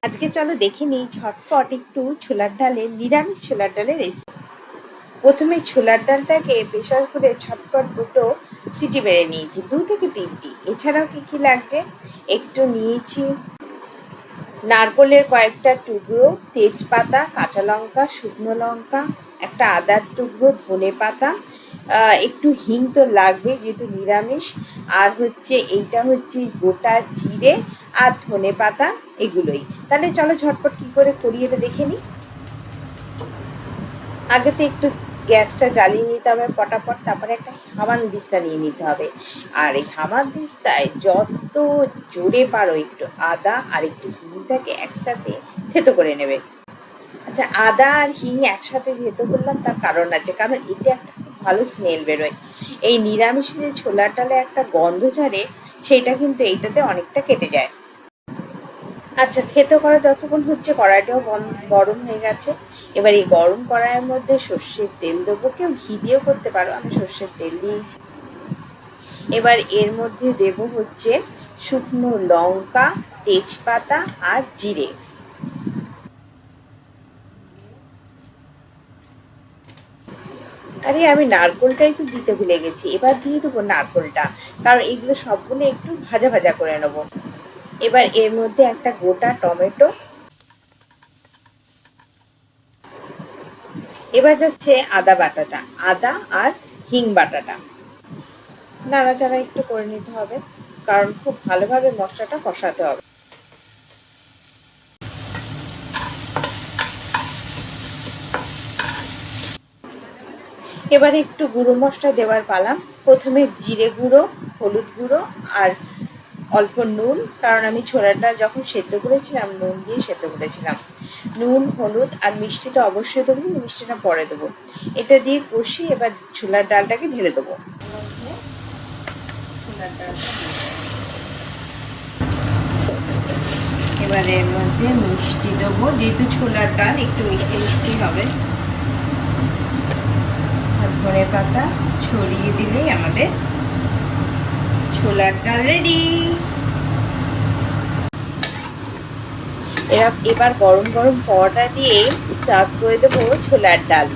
আজকে চলো দেখে নিই ঝটপট একটু ছোলার ডালের নিরামিষ ছোলার ডালের রেসিপি। প্রথমে ছোলার ডালটাকে প্রেসার করে ঝটপট দুটো সিটি মেরে নিয়েছি, 2 থেকে 3টি। এছাড়াও কি কি লাগছে, একটু নিয়েছি নারকোলের কয়েকটা টুকরো, তেজপাতা, কাঁচা লঙ্কা, শুকনো লঙ্কা, একটা আদার টুকরো, ধনে পাতা, একটু হিং তো লাগবে যেহেতু নিরামিষ, আর এইটা হচ্ছে গোটা জিরে আর ধনে পাতা, এগুলোই। তাহলে চলো ঝটপট কী করে করি এটা দেখে নিই। আগে তো একটু গ্যাসটা জ্বালিয়ে নিতে হবে পটাপট, তারপরে একটা হামানদিস্তা নিয়ে নিতে হবে। আর এই হামানদিস্তায় যত জোরে পারো একটু আদা আর একটু হিংটাকে একসাথে থেতো করে নেবে। আচ্ছা, আদা আর হিং একসাথে থেতো করলাম তার কারণ আছে, কারণ এতে একটা খুব ভালো স্মেল বেরোয়। এই নিরামিষে যে ছোলার ডালে একটা গন্ধ ছাড়ে, সেইটা কিন্তু এইটাতে অনেকটা কেটে যায়। আচ্ছা, থেতো করা যতক্ষণ হচ্ছে কড়াইটাও গরম হয়ে গেছে। এবার এই গরম কড়াইয়ের মধ্যে সর্ষের তেল দেবো, কেউ ঘি দিয়েও করতে পারো, আমি সর্ষের তেল দিয়েছি। এবার এর মধ্যে দেব শুকনো লঙ্কা, তেজপাতা আর জিরে। আরে আমি নারকোলটাই তো দিতে ভুলে গেছি, এবার দিয়ে দেবো নারকোলটা, কারণ এগুলো সবগুলো একটু ভাজা ভাজা করে নেবো। এবার এর মধ্যে একটা গোটা টমেটো, এবার যাচ্ছে আদা বাটাটা, আদা আর হিং বাটাটা নাড়াচাড়া একটু করে নিতে হবে, কারণ খুব ভালোভাবে মশলাটা কষাতে হবে। এবারে একটু গুঁড়ো মশলা দেওয়ার পালা। প্রথমে জিরে গুঁড়ো, হলুদ গুঁড়ো আর অল্প নুন, কারণ আমি ছোলার ডাল যখন সেদ্ধ করেছিলাম নুন দিয়ে সেদ্ধ করেছিলাম। নুন, হলুদ আর মিষ্টি তো অবশ্যই দেবো, কিন্তু মিষ্টিটা পরে দেবো। এটা দিয়ে কষিয়ে এবার ছোলার ডালটাকে ঢেলে দেবো। ছোলার ডালটা এবারে এর মধ্যে মিষ্টি দেবো, যেহেতু ছোলার ডাল একটু মিষ্টি মিষ্টি হবে। আর ধনে পাতা ছড়িয়ে দিলেই আমাদের ছোলার ডাল রেডি। এবার গরম গরম পরোটা দিয়ে সার্ভ করে দেবো ছোলার ডাল।